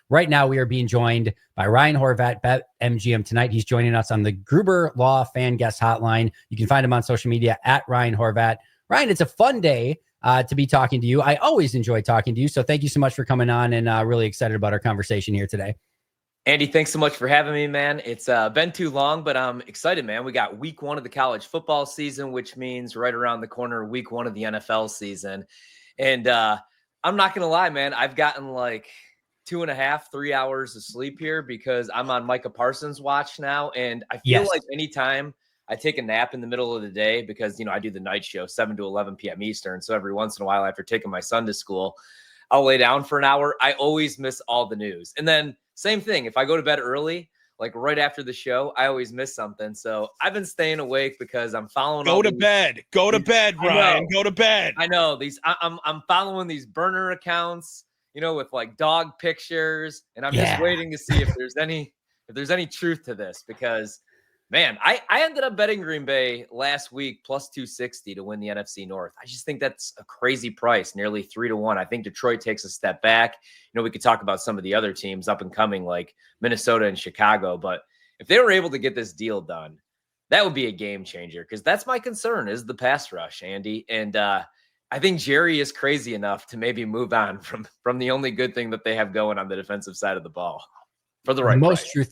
Right now, we are being joined by Ryan Horvat, BetMGM tonight. He's joining us on the Gruber Law Fan Guest Hotline. You can find him on social media at Ryan Horvat. Ryan, it's a fun day to be talking to you. I always enjoy talking to you. So thank you so much for coming on, and really excited about our conversation here today. Andy, thanks so much for having me, man. It's been too long, but I'm excited, man. We got week 1 of the college football season, which means right around the corner, week 1 of the NFL season. And I'm not going to lie, man. I've gotten like 2.5, 3 hours of sleep here because I'm on Micah Parsons watch now. And I feel like anytime I take a nap in the middle of the day, because, I do the night show, 7 to 11 p.m. Eastern. So every once in a while after taking my son to school, I'll lay down for an hour. I always miss all the news. And then same thing. If I go to bed early, like right after the show, I always miss something. So I've been staying awake because I'm following. Go to bed, Ryan. Go to bed. I know these. I'm following these burner accounts, with like dog pictures, and I'm just waiting to see if there's any truth to this because. Man, I ended up betting Green Bay last week plus 260 to win the NFC North. I just think that's a crazy price, nearly 3-1. I think Detroit takes a step back. We could talk about some of the other teams up and coming like Minnesota and Chicago, but if they were able to get this deal done, that would be a game changer because that's my concern is the pass rush, Andy. And I think Jerry is crazy enough to maybe move on from the only good thing that they have going on the defensive side of the ball for the right price.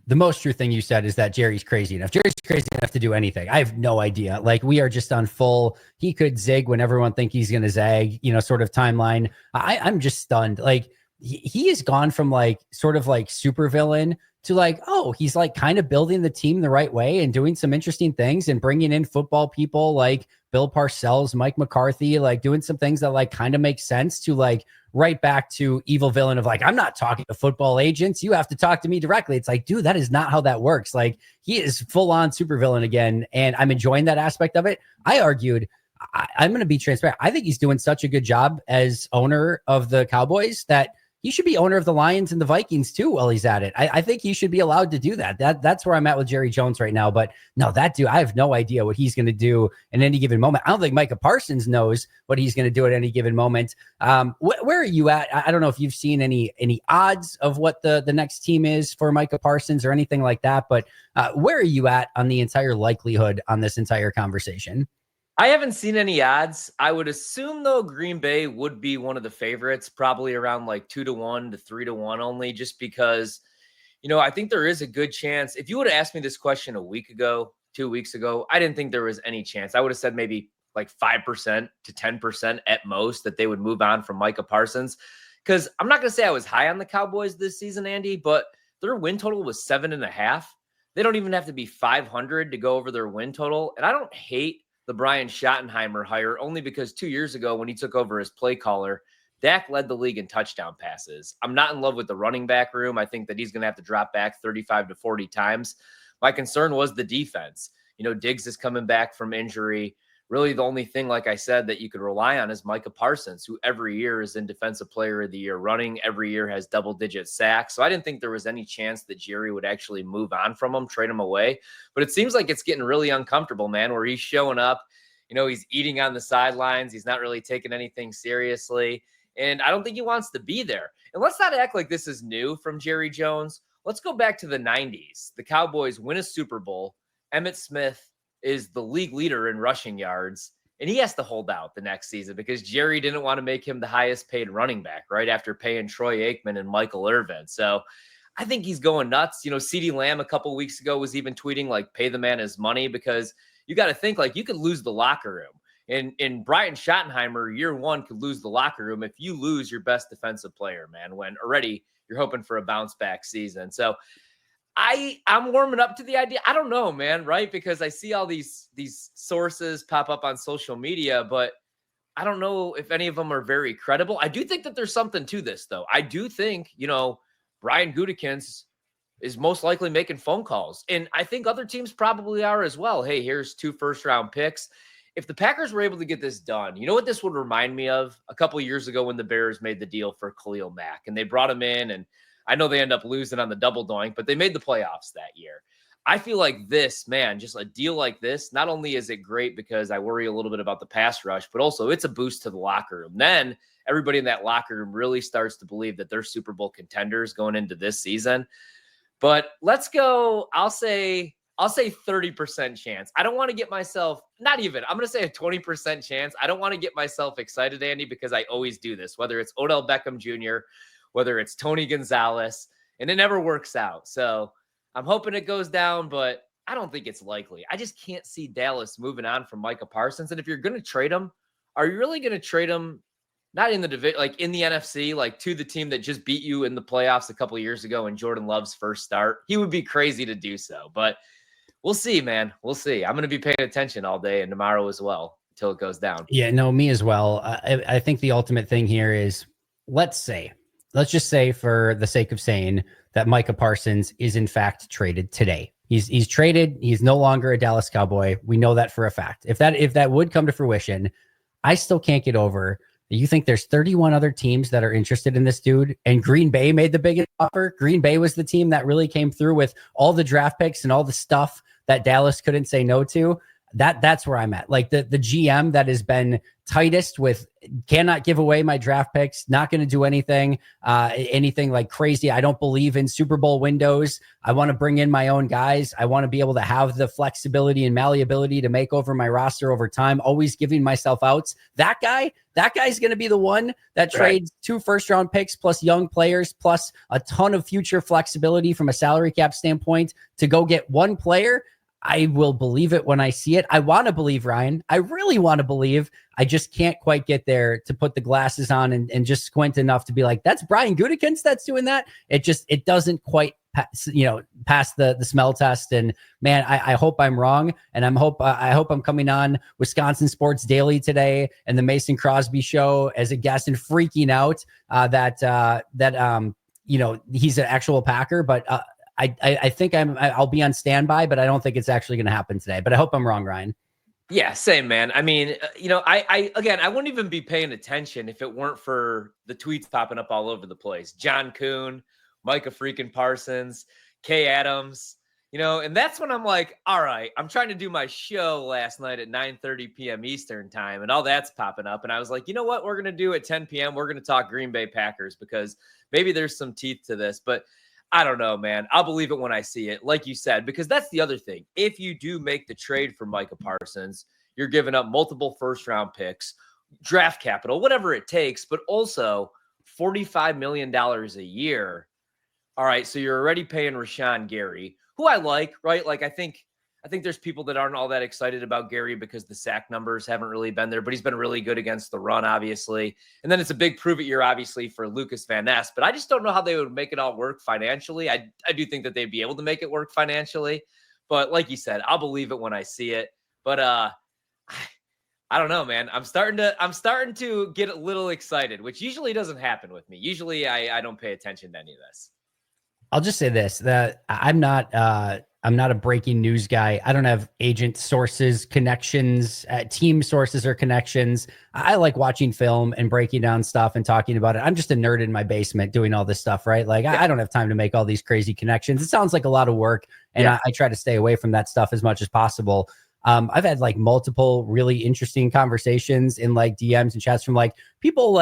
The most true thing you said is that Jerry's crazy enough. Jerry's crazy enough to do anything. I have no idea. Like we are just on full, he could zig when everyone think he's going to zag, sort of timeline. I'm just stunned. Like he has gone from like, sort of like super villain to like, oh, he's like kind of building the team the right way and doing some interesting things and bringing in football people like Bill Parcells, Mike McCarthy, like doing some things that like kind of make sense to like right back to evil villain of like, I'm not talking to football agents. You have to talk to me directly. It's like, dude, that is not how that works. Like he is full on super villain again. And I'm enjoying that aspect of it. I argued, I'm going to be transparent. I think he's doing such a good job as owner of the Cowboys that he should be owner of the Lions and the Vikings too while he's at it. I think he should be allowed to do that. That's where I'm at with Jerry Jones right now. But no, that dude, I have no idea what he's going to do in any given moment. I don't think Micah Parsons knows what he's going to do at any given moment. Where are you at? I don't know if you've seen any odds of what the next team is for Micah Parsons or anything like that. But where are you at on the entire likelihood on this entire conversation? I haven't seen any odds. I would assume, though, Green Bay would be one of the favorites, probably around like 2-1 to 3-1 only, just because, I think there is a good chance. If you would have asked me this question a week ago, 2 weeks ago, I didn't think there was any chance. I would have said maybe like 5% to 10% at most that they would move on from Micah Parsons. Because I'm not going to say I was high on the Cowboys this season, Andy, but their win total was 7.5. They don't even have to be 500 to go over their win total. And I don't hate the Brian Schottenheimer hire only because 2 years ago when he took over as play caller, Dak led the league in touchdown passes. I'm not in love with the running back room. I think that he's going to have to drop back 35 to 40 times. My concern was the defense. Diggs is coming back from injury. Really the only thing, like I said, that you could rely on is Micah Parsons, who every year is in Defensive Player of the Year running, every year has double-digit sacks. So I didn't think there was any chance that Jerry would actually move on from him, trade him away. But it seems like it's getting really uncomfortable, man, where he's showing up. He's eating on the sidelines. He's not really taking anything seriously. And I don't think he wants to be there. And let's not act like this is new from Jerry Jones. Let's go back to the 90s. The Cowboys win a Super Bowl. Emmitt Smith is the league leader in rushing yards, and he has to hold out the next season because Jerry didn't want to make him the highest paid running back right after paying Troy Aikman and Michael Irvin. So I think he's going nuts. CeeDee Lamb a couple of weeks ago was even tweeting like, pay the man his money, because you got to think like you could lose the locker room. And Brian Schottenheimer, year one, could lose the locker room if you lose your best defensive player, man, when already you're hoping for a bounce back season. So I'm warming up to the idea. I don't know, man, right? Because I see all these sources pop up on social media, but I don't know if any of them are very credible. I do think that there's something to this, though. I do think, Brian Gutekunst is most likely making phone calls. And I think other teams probably are as well. Hey, here's 2 first-round picks. If the Packers were able to get this done, you know what this would remind me of? A couple of years ago when the Bears made the deal for Khalil Mack, and they brought him in, and I know they end up losing on the double doink, but they made the playoffs that year. I feel like this, man, just a deal like this, not only is it great because I worry a little bit about the pass rush, but also it's a boost to the locker room. Then everybody in that locker room really starts to believe that they're Super Bowl contenders going into this season. But let's go. I'll say 30% chance. I don't want to get myself, not even, I'm going to say a 20% chance. I don't want to get myself excited, Andy, because I always do this, whether it's Odell Beckham Jr., whether it's Tony Gonzalez, and it never works out. So I'm hoping it goes down, but I don't think it's likely. I just can't see Dallas moving on from Micah Parsons. And if you're going to trade him, are you really going to trade him not in the division, like in the NFC, like to the team that just beat you in the playoffs a couple of years ago in Jordan Love's first start? He would be crazy to do so, but we'll see, man. We'll see. I'm going to be paying attention all day and tomorrow as well until it goes down. Yeah, no, me as well. I think the ultimate thing here is, let's just say for the sake of saying that Micah Parsons is in fact traded today. He's traded. He's no longer a Dallas Cowboy. We know that for a fact. If that would come to fruition, I still can't get over. You think there's 31 other teams that are interested in this dude, and Green Bay made the biggest offer. Green Bay was the team that really came through with all the draft picks and all the stuff that Dallas couldn't say no to. That's where I'm at. Like the GM that has been tightest with, cannot give away my draft picks, not going to do anything like crazy. I don't believe in Super Bowl windows. I want to bring in my own guys. I want to be able to have the flexibility and malleability to make over my roster over time, always giving myself outs. That guy's going to be the one that trades 2 first-round picks plus young players plus a ton of future flexibility from a salary cap standpoint to go get one player. I will believe it when I see it. I want to believe, Ryan. I really want to believe. I just can't quite get there to put the glasses on and just squint enough to be like, that's Brian Gutekunst that's doing that. It doesn't quite pass the smell test. And man, I hope I'm wrong. And I hope I'm coming on Wisconsin Sports Daily today and the Mason Crosby show as a guest and freaking out that he's an actual Packer, but I think I'll be on standby, but I don't think it's actually going to happen today. But I hope I'm wrong, Ryan. Yeah, same, man. I mean, I wouldn't even be paying attention if it weren't for the tweets popping up all over the place. John Kuhn, Micah freaking Parsons, Kay Adams, and that's when I'm like, all right, I'm trying to do my show last night at 9:30 p.m. Eastern time, and all that's popping up. And I was like, you know what we're going to do at 10 p.m.? We're going to talk Green Bay Packers because maybe there's some teeth to this, but I don't know, man. I'll believe it when I see it, like you said, because that's the other thing. If you do make the trade for Micah Parsons, you're giving up multiple first-round picks, draft capital, whatever it takes, but also $45 million a year. All right, so you're already paying Rashawn Gary, who I like, right? Like I think there's people that aren't all that excited about Gary because the sack numbers haven't really been there, but he's been really good against the run, obviously. And then it's a big prove it year, obviously, for Lucas Van Ness. But I just don't know how they would make it all work financially. I do think that they'd be able to make it work financially. But like you said, I'll believe it when I see it. But I don't know, man. I'm starting to get a little excited, which usually doesn't happen with me. Usually I don't pay attention to any of this. I'll just say this, that I'm not a breaking news guy. I don't have agent sources, connections, team sources or connections. I like watching film and breaking down stuff and talking about it. I'm just a nerd in my basement doing all this stuff, right? Like I don't have time to make all these crazy connections. It sounds like a lot of work, and I try to stay away from that stuff as much as possible. I've had like multiple really interesting conversations in like DMs and chats from like people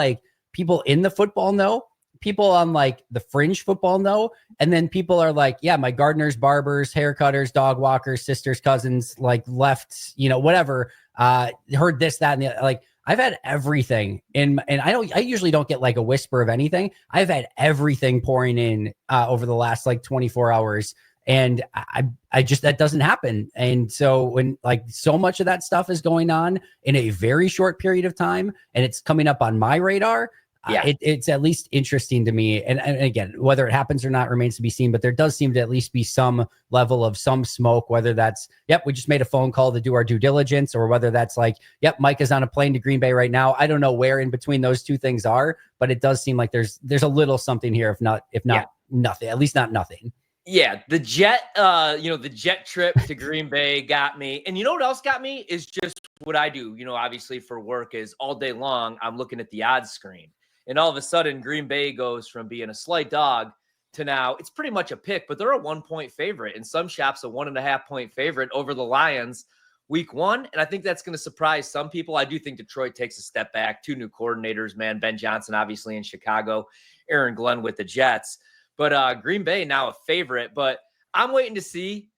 in the football know, people on like the fringe football know, and then people are like, yeah, my gardeners, barbers, hair cutters, dog walkers, sisters, cousins, like left, whatever, heard this, that, and the like. I've had everything and I usually don't get like a whisper of anything. I've had everything pouring in over the last like 24 hours. And I just, that doesn't happen. And so when like so much of that stuff is going on in a very short period of time and it's coming up on my radar, it's at least interesting to me. And again, whether it happens or not remains to be seen, but there does seem to at least be some level of some smoke, whether that's, we just made a phone call to do our due diligence, or whether that's like, Mike is on a plane to Green Bay right now. I don't know where in between those two things are, but it does seem like there's a little something here, if not nothing, at least not nothing. Yeah, the jet trip to Green Bay got me. And you know what else got me is just what I do, obviously for work, is all day long I'm looking at the odds screen. And all of a sudden, Green Bay goes from being a slight dog to now it's pretty much a pick, but they're a 1-point favorite. In some shops, a 1.5-point favorite over the Lions week 1. And I think that's going to surprise some people. I do think Detroit takes a step back. 2 new coordinators, man. Ben Johnson, obviously in Chicago, Aaron Glenn with the Jets. But Green Bay now a favorite. But I'm waiting to see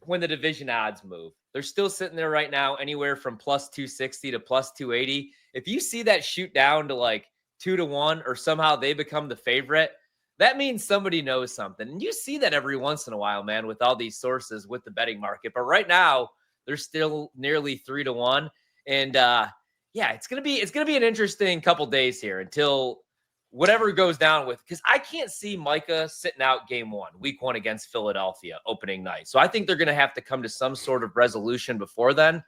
when the division odds move. They're still sitting there right now, anywhere from plus 260 to plus 280. If you see that shoot down to like 2-1 or somehow they become the favorite, that means somebody knows something. And you see that every once in a while, man, with all these sources with the betting market. But right now, they're still nearly 3-1. And it's gonna be an interesting couple days here until whatever goes down with, because I can't see Micah sitting out game 1, week 1 against Philadelphia opening night. So I think they're gonna have to come to some sort of resolution before then.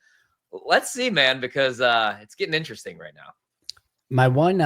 Let's see, man, because it's getting interesting right now. My one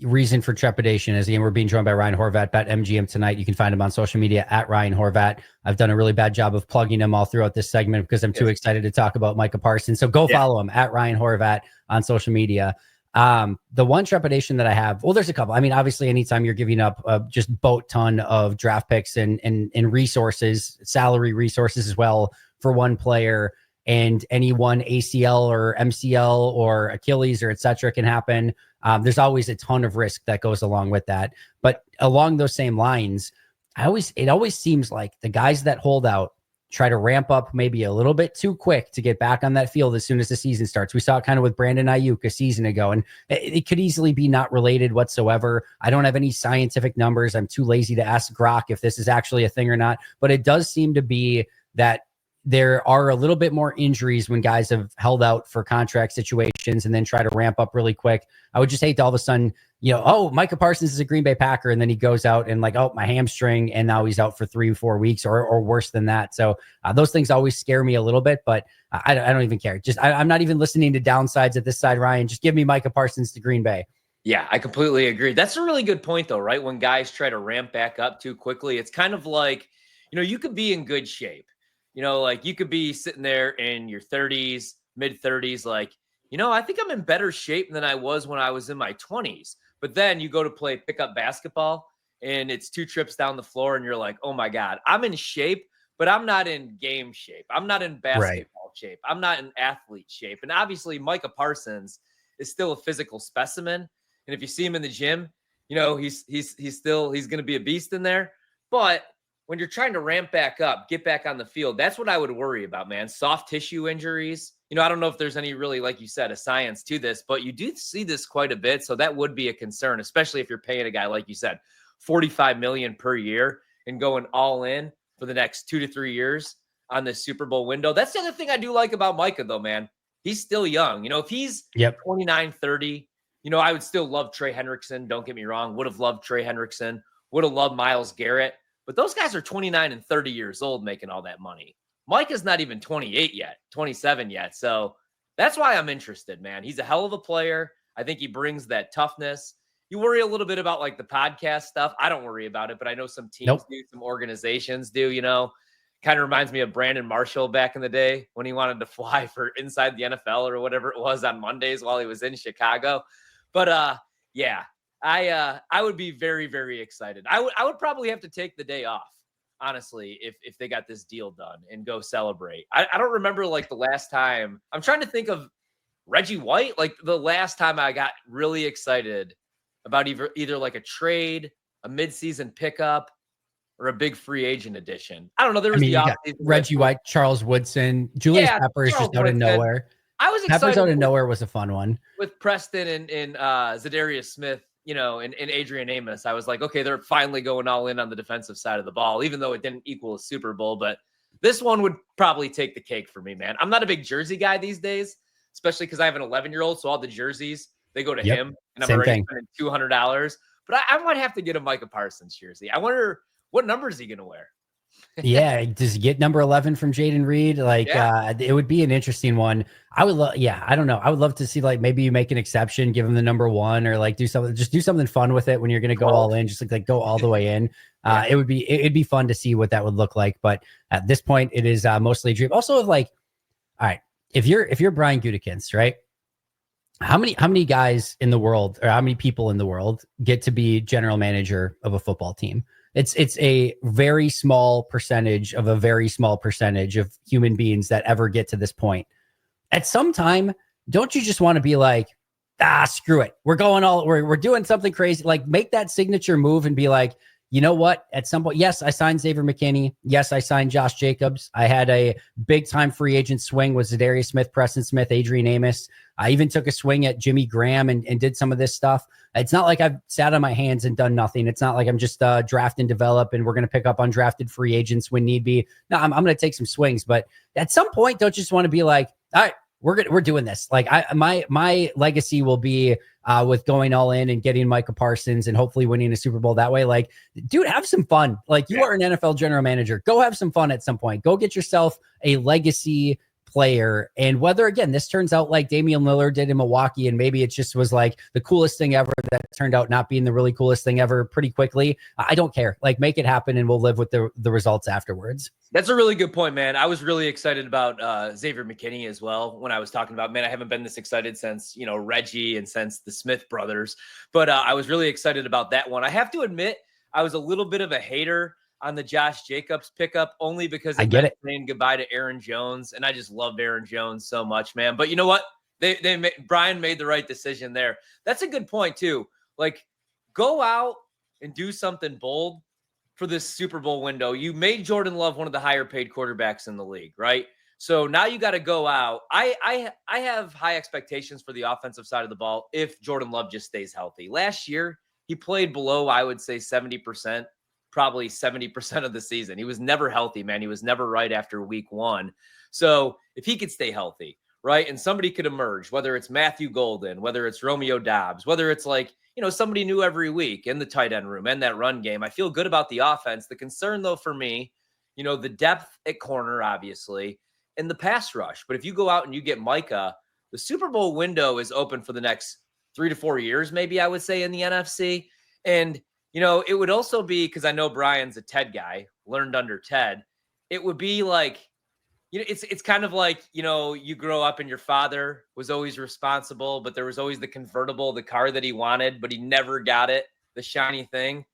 reason for trepidation is, again, we're being joined by Ryan Horvat, Bet MGM tonight. You can find him on social media at Ryan Horvat. I've done a really bad job of plugging him all throughout this segment because I'm too excited to talk about Micah Parsons. So go follow him at Ryan Horvat on social media. The one trepidation that I have, well, there's a couple. I mean, obviously, anytime you're giving up just boat ton of draft picks and resources, salary resources as well for one player, and any one ACL or MCL or Achilles or et cetera can happen. There's always a ton of risk that goes along with that. But along those same lines, it always seems like the guys that hold out try to ramp up maybe a little bit too quick to get back on that field as soon as the season starts. We saw it kind of with Brandon Ayuk a season ago, and it could easily be not related whatsoever. I don't have any scientific numbers. I'm too lazy to ask Grok if this is actually a thing or not, but it does seem to be that there are a little bit more injuries when guys have held out for contract situations and then try to ramp up really quick. I would just hate to all of a sudden, Micah Parsons is a Green Bay Packer, and then he goes out and like, oh, my hamstring, and now he's out for 3-4 weeks or worse than that. So those things always scare me a little bit, but I don't even care. I'm not even listening to downsides at this side, Ryan. Just give me Micah Parsons to Green Bay. Yeah, I completely agree. That's a really good point, though, right? When guys try to ramp back up too quickly, it's kind of like, you could be in good shape. Like you could be sitting there in your 30s, mid 30s, like, I think I'm in better shape than I was when I was in my 20s. But then you go to play pickup basketball and it's 2 trips down the floor and you're like, oh my God, I'm in shape, but I'm not in game shape. I'm not in basketball shape. I'm not in athlete shape. And obviously Micah Parsons is still a physical specimen. And if you see him in the gym, he's going to be a beast in there. But when you're trying to ramp back up, get back on the field, that's what I would worry about, man. Soft tissue injuries. I don't know if there's any really, like you said, a science to this, but you do see this quite a bit. So that would be a concern, especially if you're paying a guy, like you said, $45 million per year and going all in for the next 2 to 3 years on this Super Bowl window. That's the other thing I do like about Micah, though, man. He's still young. If he's 29, 30, I would still love Trey Hendrickson. Don't get me wrong. Would have loved Trey Hendrickson. Would have loved Myles Garrett. But those guys are 29 and 30 years old making all that money. Micah's not even 28 yet, 27 yet. So that's why I'm interested, man. He's a hell of a player. I think he brings that toughness. You worry a little bit about like the podcast stuff. I don't worry about it, but I know some teams do, some organizations do, kind of reminds me of Brandon Marshall back in the day when he wanted to fly for Inside the NFL or whatever it was on Mondays while he was in Chicago. But I would be very, very excited. I would probably have to take the day off, honestly, if they got this deal done and go celebrate. I don't remember like the last time. I'm trying to think of Reggie White, like the last time I got really excited about either like a trade, a midseason pickup, or a big free agent addition. I don't know. There was Reggie White, Charles Woodson, Julius Peppers just out of nowhere. I was excited. Peppers out of nowhere was a fun one. With Preston and Zadarius Smith, and Adrian Amos, I was like, okay, they're finally going all in on the defensive side of the ball, even though it didn't equal a Super Bowl. But this one would probably take the cake for me, man. I'm not a big jersey guy these days, especially because I have an 11-year-old. So all the jerseys, they go to him, and I'm already spending $200. But I might have to get a Micah Parsons jersey. I wonder what number is he going to wear? Does he get number 11 from Jaden Reed? It would be an interesting one. I would love, I don't know. I would love to see like maybe you make an exception, give him the number 1, or like do something fun with it when you're going to go all in, just like go all the way in. It'd be fun to see what that would look like. But at this point, it is mostly a dream. Also, like, all right, if you're Brian Gutekunst, right? How many guys in the world, or how many people in the world get to be general manager of a football team? It's a very small percentage of a very small percentage of human beings that ever get to this point. at some time, don't you just want to be like, screw it. We're doing something crazy. Like make that signature move and be like, you know what? At some point, yes, I signed Xavier McKinney. Yes, I signed Josh Jacobs. I had a big time free agent swing with Zadarius Smith, Preston Smith, Adrian Amos. I even took a swing at Jimmy Graham and did some of this stuff. It's not like I've sat on my hands and done nothing. It's not like I'm just draft and develop and we're going to pick up undrafted free agents when need be. No, I'm going to take some swings. But at some point, don't you just want to be like, all right, we're doing this. Like my legacy will be with going all in and getting Micah Parsons and hopefully winning a Super Bowl that way. Like, dude, have some fun. Like you are an NFL general manager. Go have some fun at some point. Go get yourself a legacy player. And whether, again, this turns out like Damian Lillard did in Milwaukee, and maybe it just was like the coolest thing ever that turned out not being the really coolest thing ever pretty quickly. I don't care. Like make it happen and we'll live with the results afterwards. That's a really good point, man. I was really excited about Xavier McKinney as well when I was talking about, man, I haven't been this excited since, Reggie and since the Smith brothers. But I was really excited about that one. I have to admit, I was a little bit of a hater on the Josh Jacobs pickup only because I get it. Saying goodbye to Aaron Jones. And I just loved Aaron Jones so much, man. But you know what? Brian made the right decision there. That's a good point too. Like go out and do something bold for this Super Bowl window. You made Jordan Love one of the higher paid quarterbacks in the league, right? So now you got to go out. I have high expectations for the offensive side of the ball if Jordan Love just stays healthy. Last year, he played below, I would say 70%, probably 70% of the season. He was never healthy, man. He was never right after week one. So if he could stay healthy, right, and somebody could emerge, whether it's Matthew Golden, whether it's Romeo Dobbs, whether it's like, somebody new every week in the tight end room and that run game. I feel good about the offense. The concern, though, for me, the depth at corner, obviously, and the pass rush. But if you go out and you get Micah, the Super Bowl window is open for the next 3 to 4 years, maybe I would say, in the NFC. And, it would also be, because I know Brian's a Ted guy, learned under Ted. It would be like, it's kind of like, you grow up and your father was always responsible, but there was always the convertible, the car that he wanted, but he never got it, the shiny thing.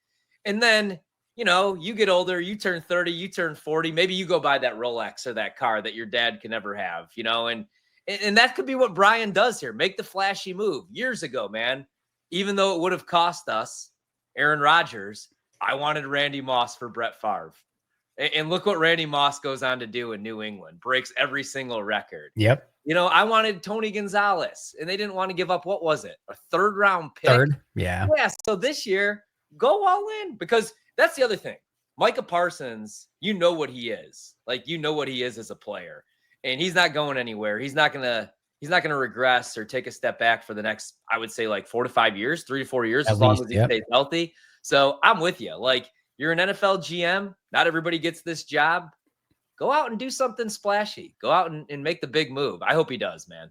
And then, you get older, you turn 30, you turn 40, maybe you go buy that Rolex or that car that your dad can never have, and that could be what Brian does here. Make the flashy move. Years ago, man, even though it would have cost us Aaron Rodgers, I wanted Randy Moss for Brett Favre. And look what Randy Moss goes on to do in New England. Breaks every single record. Yep. I wanted Tony Gonzalez, and they didn't want to give up, what was it, a third-round pick? Yeah. Yeah, so this year, go all in, because that's the other thing. Micah Parsons, what he is. Like, what he is as a player. And he's not going anywhere. He's not gonna regress or take a step back for the next, I would say, like 4 to 5 years, 3 to 4 years, as long as he stays healthy. So I'm with you. Like, you're an NFL GM. Not everybody gets this job. Go out and do something splashy. Go out and make the big move. I hope he does, man.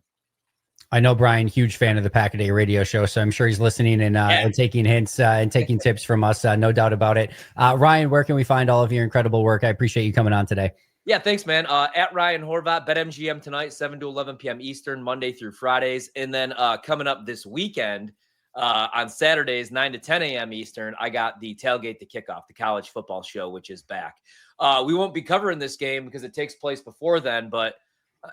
I know Brian, huge fan of the Pack a Day radio show, so I'm sure he's listening and taking hints and taking tips from us. No doubt about it. Ryan, where can we find all of your incredible work? I appreciate you coming on today. Yeah, thanks, man. At Ryan Horvat, BetMGM tonight, 7 to 11 p.m. Eastern, Monday through Fridays. And then coming up this weekend, on Saturdays, 9 to 10 a.m. Eastern, I got the Tailgate to Kickoff, the college football show, which is back. We won't be covering this game because it takes place before then, but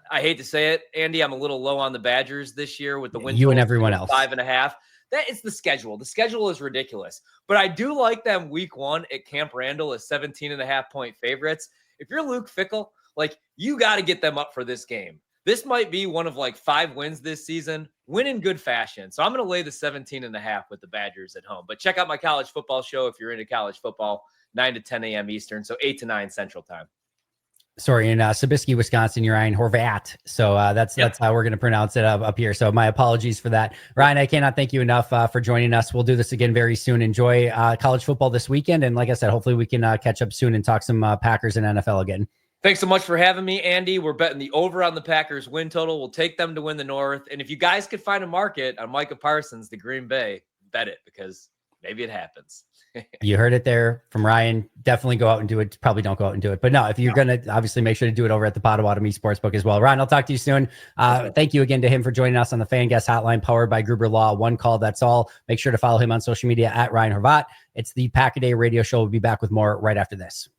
I hate to say it, Andy, I'm a little low on the Badgers this year with the win. You and everyone else. 5.5. That is the schedule. The schedule is ridiculous, but I do like them week one at Camp Randall as 17.5-point favorites. If you're Luke Fickell, like, you got to get them up for this game. This might be one of like 5 wins this season. Win in good fashion. So I'm going to lay the 17.5 with the Badgers at home. But check out my college football show if you're into college football, 9 to 10 a.m. Eastern, so 8 to 9 Central Time. Sorry, in Sabisky, Wisconsin, you're Ryan Horvat. So that's how we're going to pronounce it up here. So my apologies for that. Ryan, I cannot thank you enough for joining us. We'll do this again very soon. Enjoy college football this weekend. And like I said, hopefully we can catch up soon and talk some Packers and NFL again. Thanks so much for having me, Andy. We're betting the over on the Packers win total. We'll take them to win the North. And if you guys could find a market on Micah Parsons, the Green Bay, bet it, because maybe it happens. You heard it there from Ryan. Definitely go out and do it. Probably don't go out and do it. But no, if you're going to, obviously make sure to do it over at the Potawatomi Sportsbook as well. Ryan, I'll talk to you soon. Thank you again to him for joining us on the Fan Guest Hotline, powered by Gruber Law. One call, that's all. Make sure to follow him on social media at Ryan Horvat. It's the Pack a Day radio show. We'll be back with more right after this.